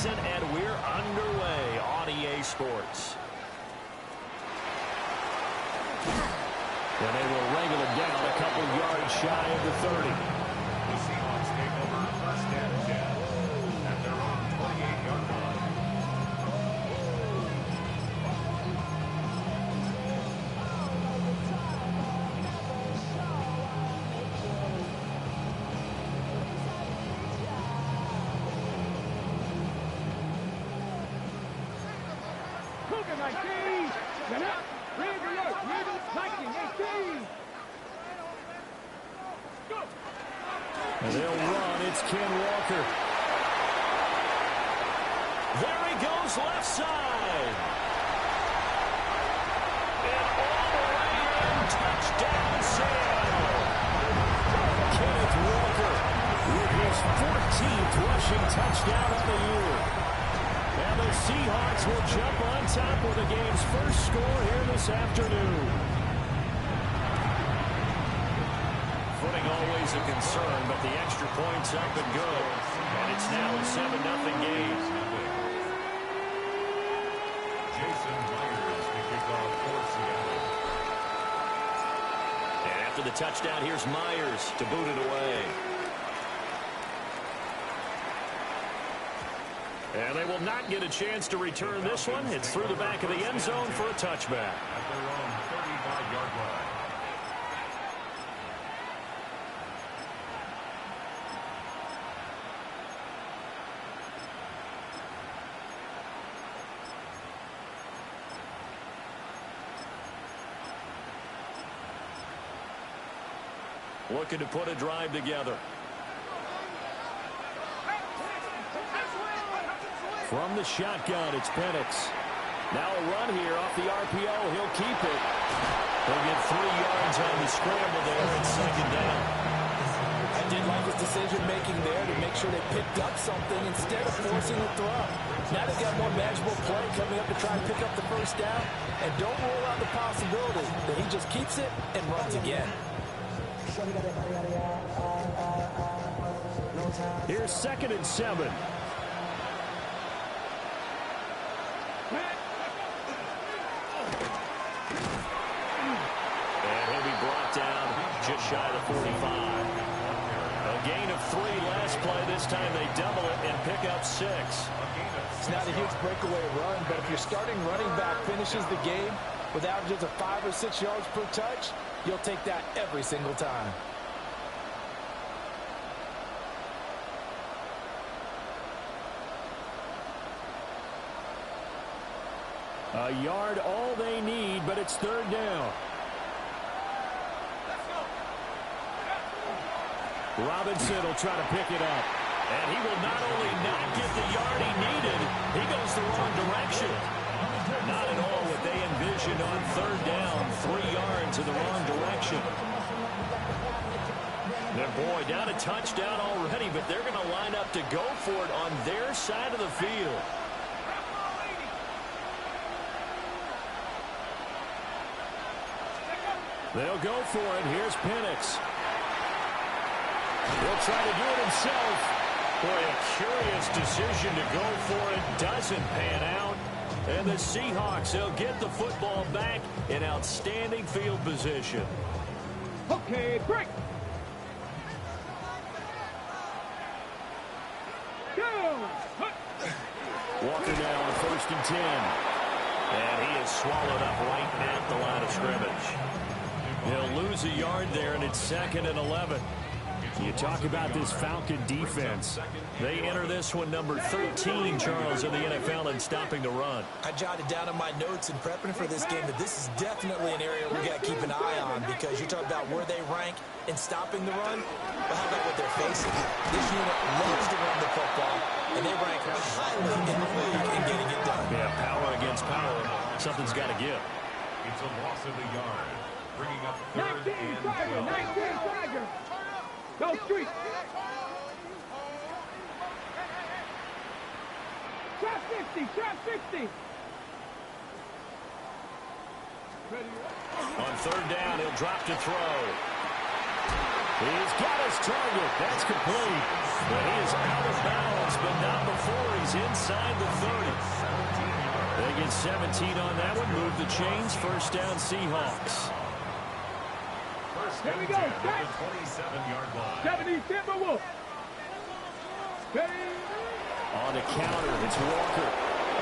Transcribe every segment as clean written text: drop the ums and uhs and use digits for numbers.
Jason, and we're underway on EA Sports. And they will wrangle it down a couple yards shy of the 30. The Seahawks take over first and 10 at their own 28-yard line. And they'll run. It's Ken Walker. There he goes, left side. And all the way in, touchdown, Sam. Kenneth Walker with his 14th rushing touchdown of the year. And the Seahawks will jump on top with the game's first score here this afternoon. Footing always a concern, but the extra point's up and good. And it's now a 7-0 game. Jason Myers to kick off for Seattle. And after the touchdown, here's Myers to boot it away. And they will not get a chance to return this one. It's through the back of the end zone for a touchback. At their own 35-yard line. Looking to put a drive together. From the shotgun, it's Penix. Now a run here off the RPO. He'll keep it. He'll get 3 yards on the scramble there. It's second down. I did like his decision-making there to make sure they picked up something instead of forcing a throw. Now they've got more manageable play coming up to try and pick up the first down. And don't rule out the possibility that he just keeps it and runs again. Here's 2nd and 7. And he'll be brought down just shy of the 45. A gain of 3 last play. This time they double it and pick up 6. It's not a huge breakaway run, but if your starting running back finishes the game with averages of 5 or 6 yards per touch, you'll take that every single time. A yard all they need, but it's 3rd down. Robinson will try to pick it up. And he will not only not get the yard he needed, he goes the wrong direction. Not at all what they envisioned on 3rd down. 3 yards in the wrong direction. And boy, down a touchdown already, but they're going to line up to go for it on their side of the field. They'll go for it. Here's Penix. He'll try to do it himself. Boy, a curious decision to go for it. Doesn't pan out. And the Seahawks, they'll get the football back in outstanding field position. Okay, break. Walker now on 1st and 10. And he is swallowed up right at the line of scrimmage. He'll lose a yard there, and it's 2nd and 11. You talk about this Falcon defense. They enter this one number 13, Charles, in the NFL in stopping the run. I jotted down in my notes in prepping for this game that this is definitely an area we got to keep an eye on, because you're talking about where they rank in stopping the run. But how about what they're facing? This unit loves to run the football, and they rank highly in the league in getting it done. Yeah, power against power. Something's got to give. It's a loss of a yard, bringing up 3rd 19 and Tiger, 12. 19 Tiger. Go street. Trap 50, trap 50. On 3rd down, he'll drop to throw. He's got his target. That's complete. But he is out of bounds, but not before he's inside the 30. They get 17 on that one. Move the chains. First down, Seahawks. Here we go. Set. 27-yard line. 70 Timberwolves. Ready. On the counter, it's Walker.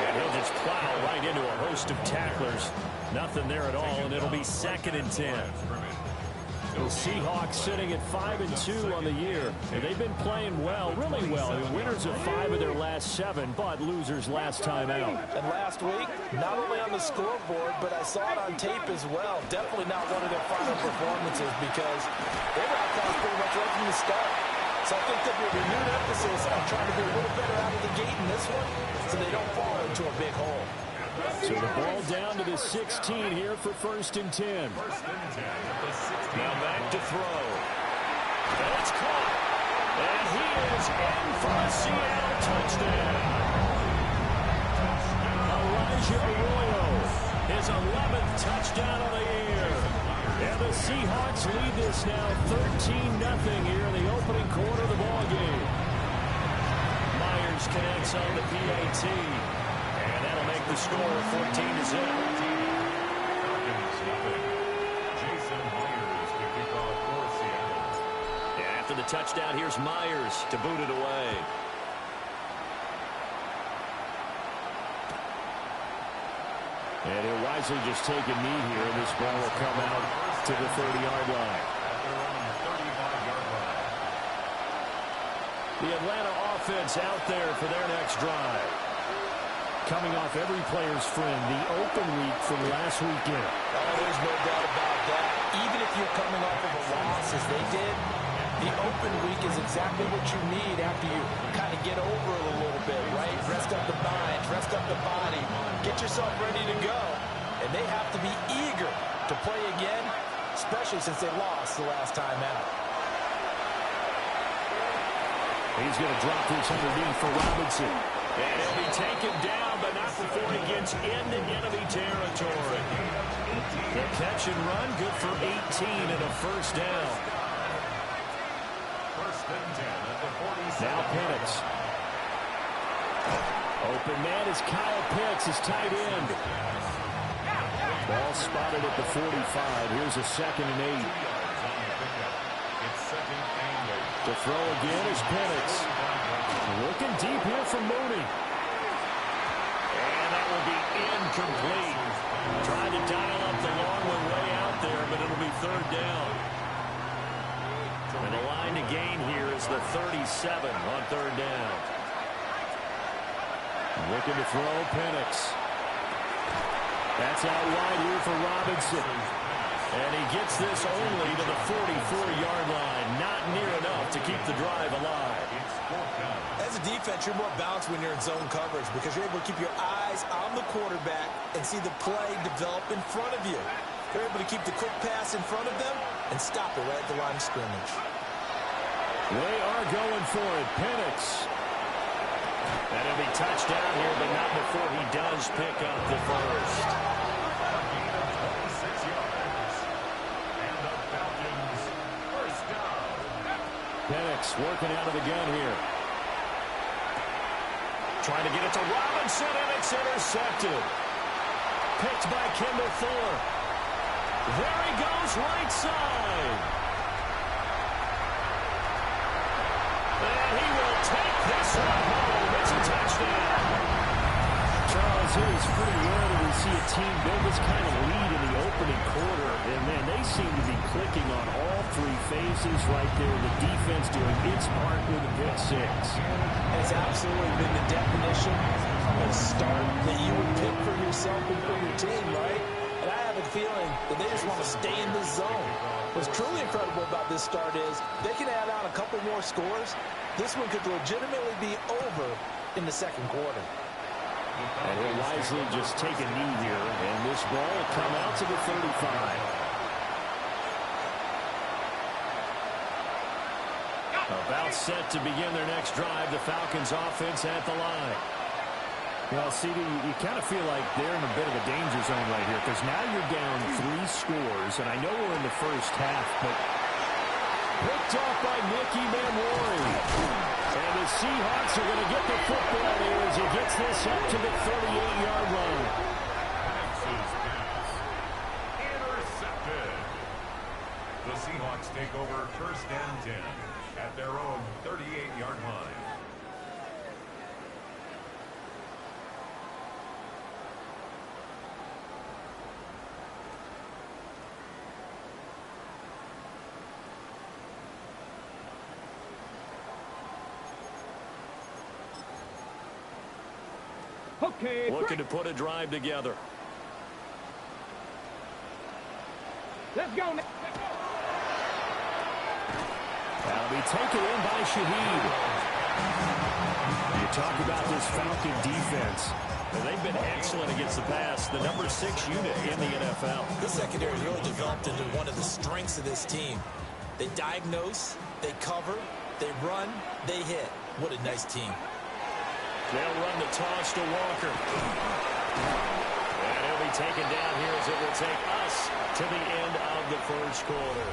And he'll just plow right into a host of tacklers. Nothing there at all, and it'll be 2nd and 10. The Seahawks sitting at 5-2 on the year. And they've been playing well, really well. The winners of 5 of their last 7, but losers last time out. And last week, not only on the scoreboard, but I saw it on tape as well. Definitely not one of their final performances because they were outclassed pretty much right from the start. So I think there'll be a renewed emphasis on trying to be a little better out of the gate in this one so they don't fall into a big hole. So the ball down to the 16 here for 1st and 10. Now back to throw. And it's caught. And he is in for a Seattle touchdown. Elijah Arroyo, his 11th touchdown of the year. And the Seahawks lead this now 13-0 here in the opening quarter of the ballgame. Myers connects on the PAT. And that'll make the score 14-0. After the touchdown, here's Myers to boot it away. And he'll wisely just take a knee here, and this ball will come out to the 30-yard line. The Atlanta offense out there for their next drive. Coming off every player's friend, the open week from last weekend. Oh, there's no doubt about that. Even if you're coming off of a loss as they did, the open week is exactly what you need after you kind of get over it a little bit, right? Rest up the mind, rest up the body, get yourself ready to go. And they have to be eager to play again, especially since they lost the last time out. He's going to drop this underneath for Robinson. And he'll be taken down, but not before he gets into enemy territory. The catch and run, good for 18 and a first down. Now Penix. Open man is Kyle Pitts, his tight end. Ball spotted at the 45. Here's a 2nd and 8. To throw again is Penix. Looking deep here for Mooney. And that will be incomplete. Trying to dial up the long one way out there, but it'll be 3rd down. And the line to gain here is the 37 on 3rd down. Looking to throw Penix. That's out wide here for Robinson. And he gets this only to the 44-yard line. Not near enough to keep the drive alive. As a defense, you're more balanced when you're in zone coverage because you're able to keep your eyes on the quarterback and see the play develop in front of you. They're able to keep the quick pass in front of them and stop it right at the line of scrimmage. They are going for it. Penix. And he'll be touched down here, but not before he does pick up the first. Penix working out of the gun here. Trying to get it to Robinson, and it's intercepted. Picked by Kendall Fuller. There he goes, right side. And he will take this one home. It's a touchdown. Charles, it is pretty rare that we see a team build this kind of lead in the opening quarter. And, man, they seem to be clicking on all 3 phases right there. The defense doing its part with a pick 6. It's absolutely been the definition of a start that you would pick for yourself and for your team, right? And I have a feeling that they just want to stay in this zone. What's truly incredible about this start is they can add on a couple more scores. This one could legitimately be over in the 2nd quarter. And he'll wisely just take a knee here, and this ball will come out to the 35. About set to begin their next drive, the Falcons offense at the line. Well, CD, you kind of feel like they're in a bit of a danger zone right here because now you're down 3 scores, and I know we're in the first half, but Picked off by Nicky Manwari. And the Seahawks are going to get the football here as he gets this up to the 38-yard line. Intercepted. The Seahawks take over first and 10 at their own 38-yard line. Okay. Looking to put a drive together. Let's go. That'll be taken in by Shaheed. You talk about this Falcon defense. They've been excellent against the pass, the number 6 unit in the NFL. This secondary has really developed into one of the strengths of this team. They diagnose, they cover, they run, they hit. What a nice team. They'll run the toss to Walker. And he'll be taken down here as it will take us to the end of the first quarter.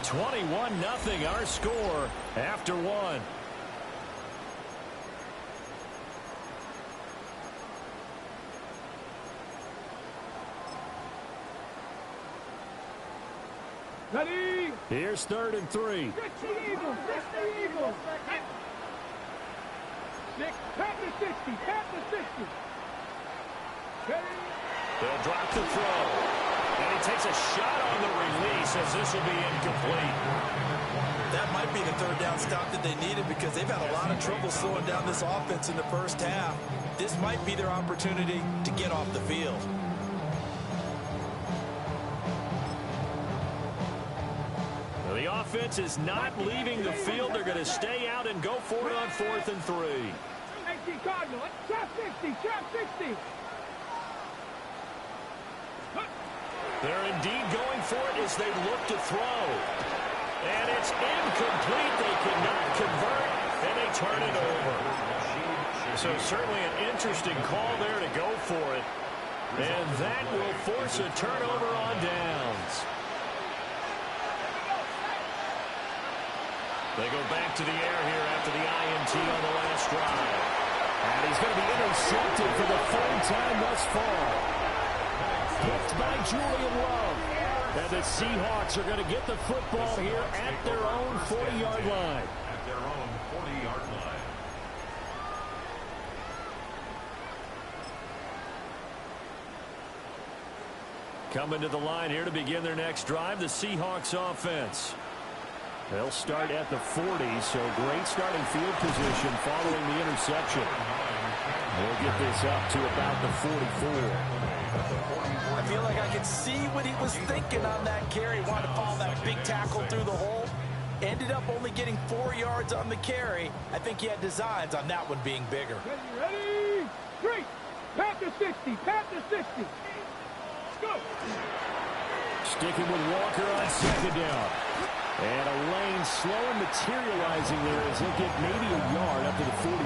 21-0 our score after one. Ready? Here's 3rd and 3. Fix the Eagles. Fix the Eagles. Pat the 60. Pat the 60. Ready? They'll drop the throw. And he takes a shot on the release as this will be incomplete. That might be the 3rd down stop that they needed because they've had a lot of trouble slowing down this offense in the first half. This might be their opportunity to get off the field. The offense is not leaving the field. They're going to stay out and go for it on 4th and 3. 18 Cardinal. Trap 60. Trap 60. They're indeed going for it as they look to throw. And it's incomplete. They cannot convert, and they turn it over. So certainly an interesting call there to go for it. And that will force a turnover on downs. They go back to the air here after the INT on the last drive. And he's going to be intercepted for the 3rd time thus far. Picked by Julian Love. And the Seahawks are going to get the football here at their own 40-yard line. At their own 40-yard line. Coming to the line here to begin their next drive, the Seahawks offense. They'll start at the 40, so great starting field position following the interception. They'll get this up to about the 44. I feel like I could see what he was thinking on that carry. Wanted to follow that big tackle through the hole. Ended up only getting 4 yards on the carry. I think he had designs on that one being bigger. Ready? 3. Pat the 60. Pat the 60. Go. Sticking with Walker on 2nd down. And a lane slow and materializing there as he'll get maybe a yard up to the 45.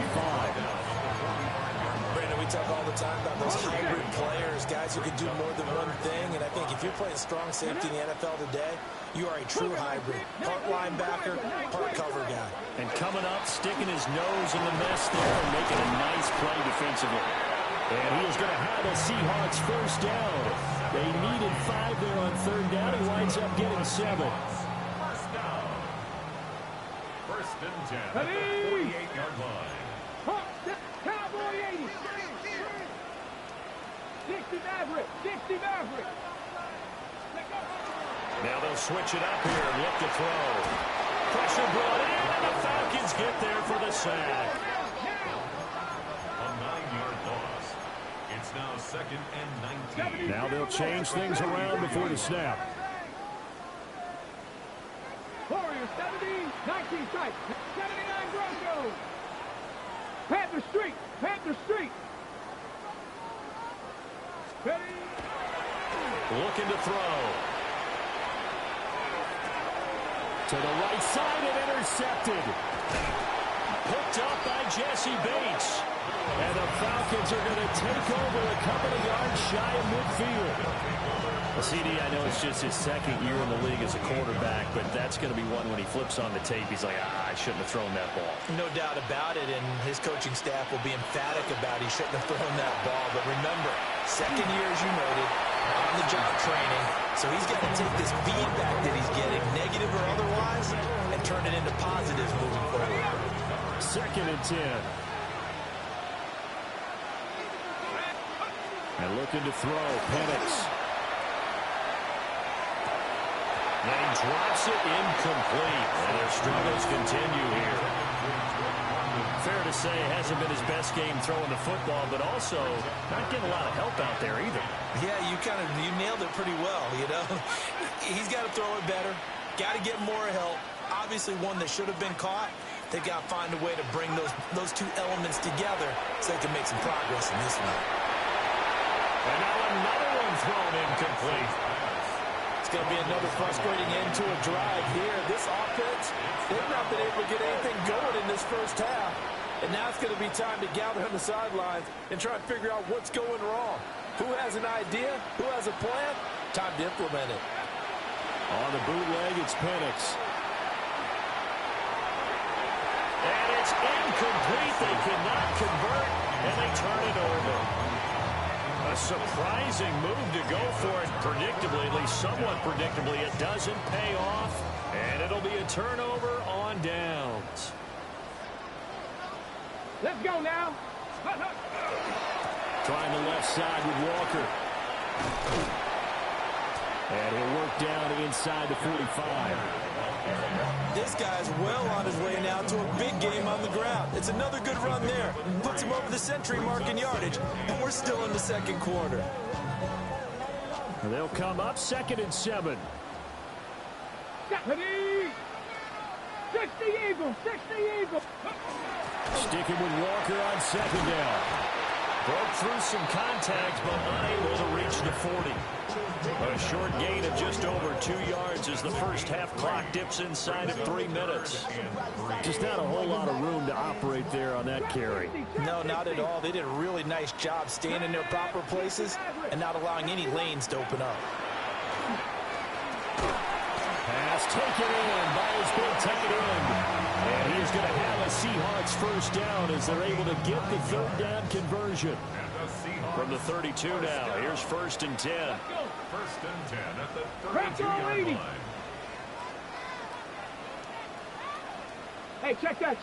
Brandon, we talk all the time about those hybrid players, guys who can do more than one thing. And I think if you're playing strong safety in the NFL today, you are a true hybrid. Part linebacker, part cover guy. And coming up, sticking his nose in the mess there and making a nice play defensively. And he is going to have a Seahawks 1st down. They needed 5 there on 3rd down. He winds up getting 7. First and 10 at the 48-yard line. Cowboy 80. 60 Maverick. 60 Maverick. Now they'll switch it up here and look to throw. Pressure brought in, and the Falcons get there for the sack. A 9-yard loss. It's now 2nd and 19. Now they'll change things around before the snap. Warriors 70, 19 tight. 79 Broncos. Panther Street. Panther Street. Ready? Looking to throw. To the right side and intercepted. Picked up by Jesse Bates. And the Falcons are going to take over a couple of yards shy of midfield. Well, CD, I know it's just his second year in the league as a quarterback, but that's going to be one when he flips on the tape. He's like, I shouldn't have thrown that ball. No doubt about it, and his coaching staff will be emphatic about he shouldn't have thrown that ball. But remember, second year, as you noted, on-the-job training, so he's got to take this feedback that he's getting, negative or otherwise, and turn it into positives moving forward. 2nd and 10. And looking to throw, Penix. And he drops it incomplete. And their struggles continue here. Fair to say, hasn't been his best game throwing the football, but also not getting a lot of help out there either. Yeah, you nailed it pretty well, you know. He's got to throw it better. Got to get more help. Obviously one that should have been caught. They got to find a way to bring those two elements together so they can make some progress in this one. And now another one thrown incomplete. It's going to be another frustrating end to a drive here. This offense, they've not been able to get anything going in this first half. And now it's going to be time to gather on the sidelines and try and figure out what's going wrong. Who has an idea? Who has a plan? Time to implement it. On the bootleg, it's Penix. And it's incomplete. They cannot convert, and they turn it over. A surprising move to go for it predictably, at least somewhat predictably. It doesn't pay off, and it'll be a turnover on downs. Let's go now. Trying the left side with Walker. And he'll work down inside the 45. This guy's well on his way now to a big game on the ground. It's another good run there. Puts him over the century mark in yardage, but we're still in the second quarter. They'll come up 2nd and 7. Ready? 60 Eagles, 60 Eagles. Sticking with Walker on 2nd down. Broke through some contact, but unable to reach the 40. A short gain of just over 2 yards as the first half clock dips inside of 3 minutes. Just not a whole lot of room to operate there on that carry. No, not at all. They did a really nice job staying in their proper places and not allowing any lanes to open up. Pass taken in by his big tight end. And he is going to have a Seahawks first down as they're able to get the 3rd down conversion. From the 32 now, here's 1st and 10. 1st and 10 at the 32-yard line. Hey, check that.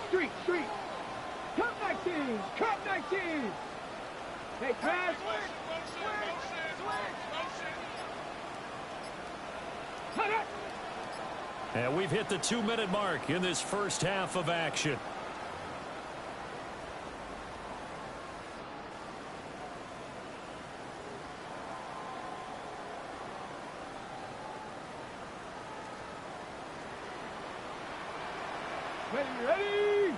Street. Cut 19. Hey, pass. Cut it. And we've hit the 2-minute mark in this first half of action. Ready?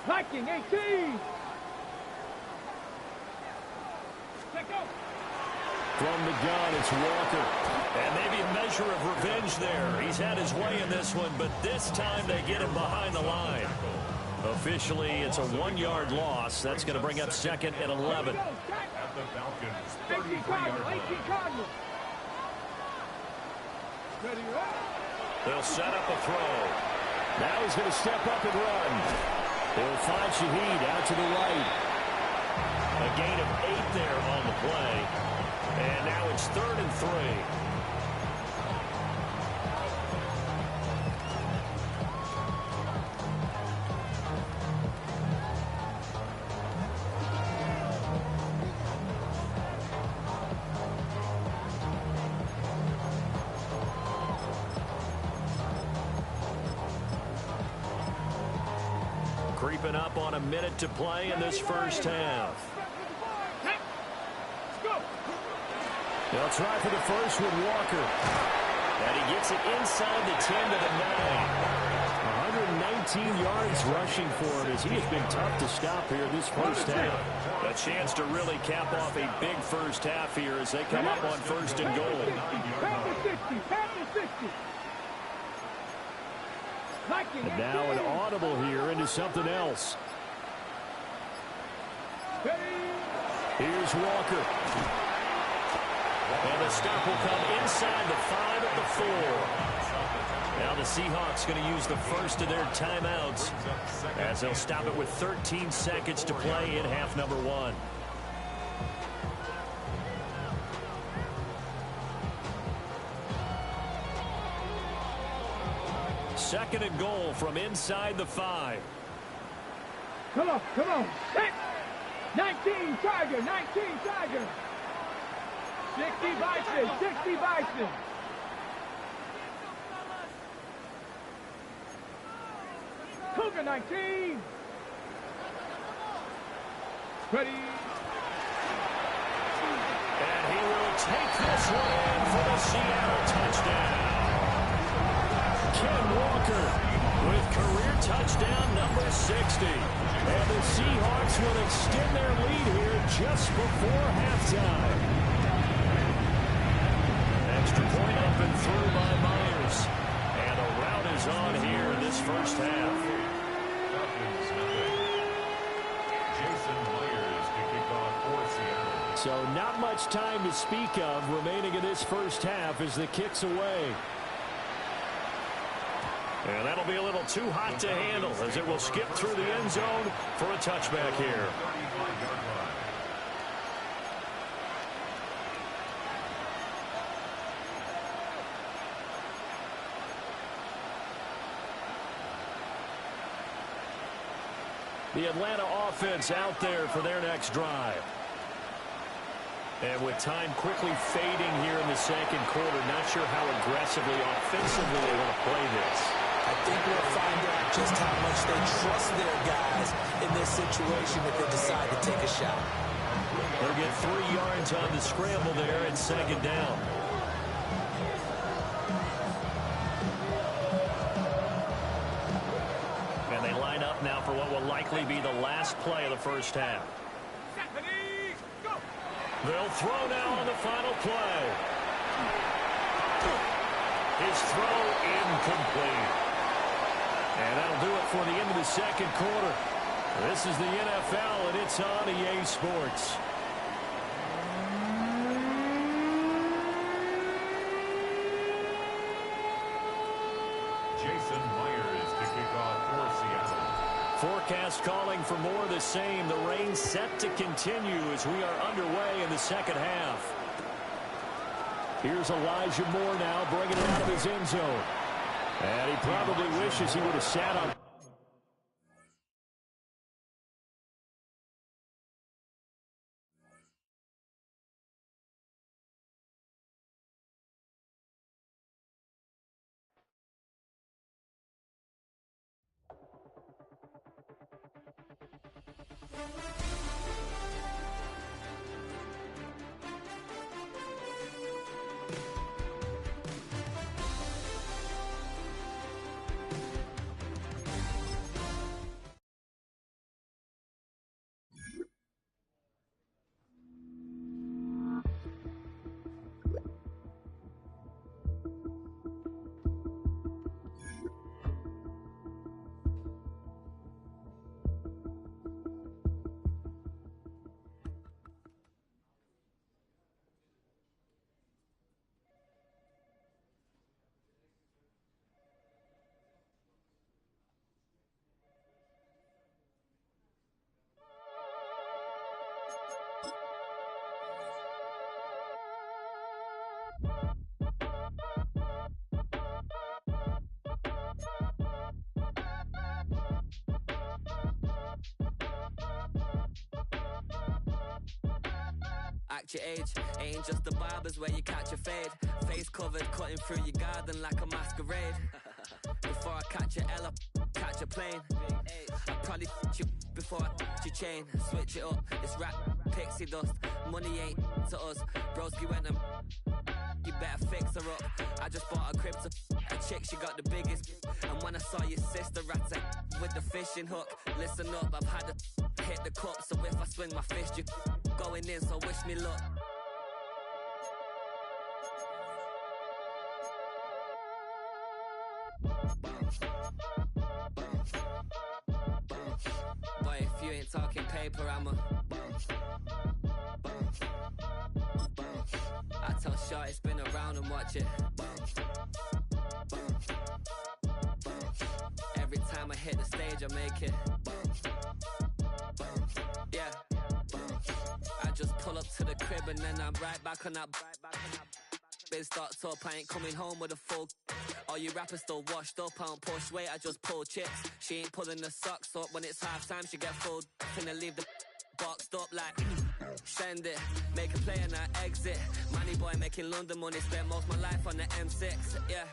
Viking 18. Check out. From the gun, it's Walker. And maybe a measure of revenge there. He's had his way in this one, but this time they get him behind the line. Officially, it's a 1-yard loss. That's going to bring up 2nd and 11. At the Falcons' 33-yard line. Ready? They'll set up a throw. Now he's going to step up and run. He'll find Shaheed out to the right. A gain of 8 there on the play. And now it's 3rd and 3. Creeping up on a minute to play in this first half. They'll try for the first with Walker. And he gets it inside the 10 to the 9. 119 yards rushing for him as he has been tough to stop here this first half. A chance to really cap off a big first half here as they come up on 1st and goal. Pass to 60. And now an audible here into something else. Here's Walker. And the stop will come inside the 5 at the 4. Now the Seahawks going to use the first of their timeouts as they'll stop it with 13 seconds to play in half number 1. Second and goal from inside the 5. Come on, come on. 19 Tiger, 19 Tiger. 60 Bison, 60 Bison. Cougar 19. Ready. And he will take this one in for the Seattle touchdown. Ken Walker with career touchdown number 60. And the Seahawks will extend their lead here just before halftime. Extra point up and through by Myers. And a rout is on here in this first half. Falcons nothing. Jason Myers to kick off for Seattle. So not much time to speak of remaining in this first half as the kick's away. And that'll be a little too hot to handle as it will skip through the end zone for a touchback here. 35-yard line. The Atlanta offense out there for their next drive. And with time quickly fading here in the second quarter, not sure how aggressively, offensively they want to play this. I think we'll find out just how much they trust their guys in this situation if they decide to take a shot. They'll get 3 yards on the scramble there at second down. And they line up now for what will likely be the last play of the first half. They'll throw now on the final play. His throw incomplete. And that'll do it for the end of the second quarter. This is the NFL, and it's on EA Sports. Jason Myers to kick off for Seattle. Forecast calling for more of the same. The rain set to continue as we are underway in the second half. Here's Elijah Moore now bringing it out of his end zone. And he probably wishes he would have sat on. Act your age, ain't just the barbers where you catch a fade. Face covered, cutting through your garden like a masquerade. Before I catch a L, catch a plane. I probably you before I your chain. Switch it up, it's rap, pixie dust. Money ain't to us. Broski went and you better fix her up. I just bought a crib to a chick, she got the biggest. And when I saw your sister at it with the fishing hook, listen up, I've had to hit the cup. So if I swing my fist, you going in, so wish me luck. Boy, if you ain't talking paper, I'm a shorty spin around and watch it. Every time I hit the stage, I make it. Yeah. I just pull up to the crib and then I'm right back on that. Been starts up, I ain't coming home with a full. All you rappers still washed up, I don't push weight, I just pull chips. She ain't pulling the socks up when it's half time, she get full. Finna leave the boxed up like send it, make a play and I exit. Money boy making London money, spent most of my life on the M6. Yeah,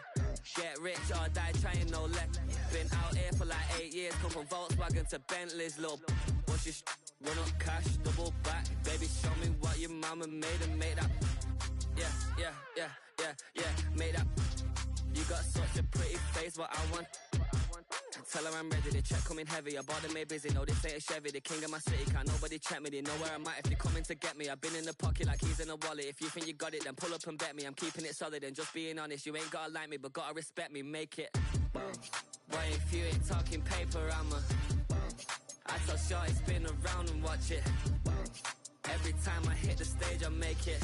get rich or die trying, no let. Been out here for like 8 years, come from Volkswagen to Bentley's, little what's your run up cash, double back. Baby, show me what your mama made and make that. Yeah, make that. You got such a pretty face, what I want. Tell her I'm ready, the check coming heavy. I bought them made busy, no this ain't a Chevy. The king of my city, can't nobody check me. They know where I'm at if they coming to get me. I've been in the pocket like he's in a wallet. If you think you got it, then pull up and bet me. I'm keeping it solid and just being honest. You ain't gotta like me, but gotta respect me, make it. Boy, if you ain't talking paper, I tell shorty spin around and watch it. Every time I hit the stage, I make it.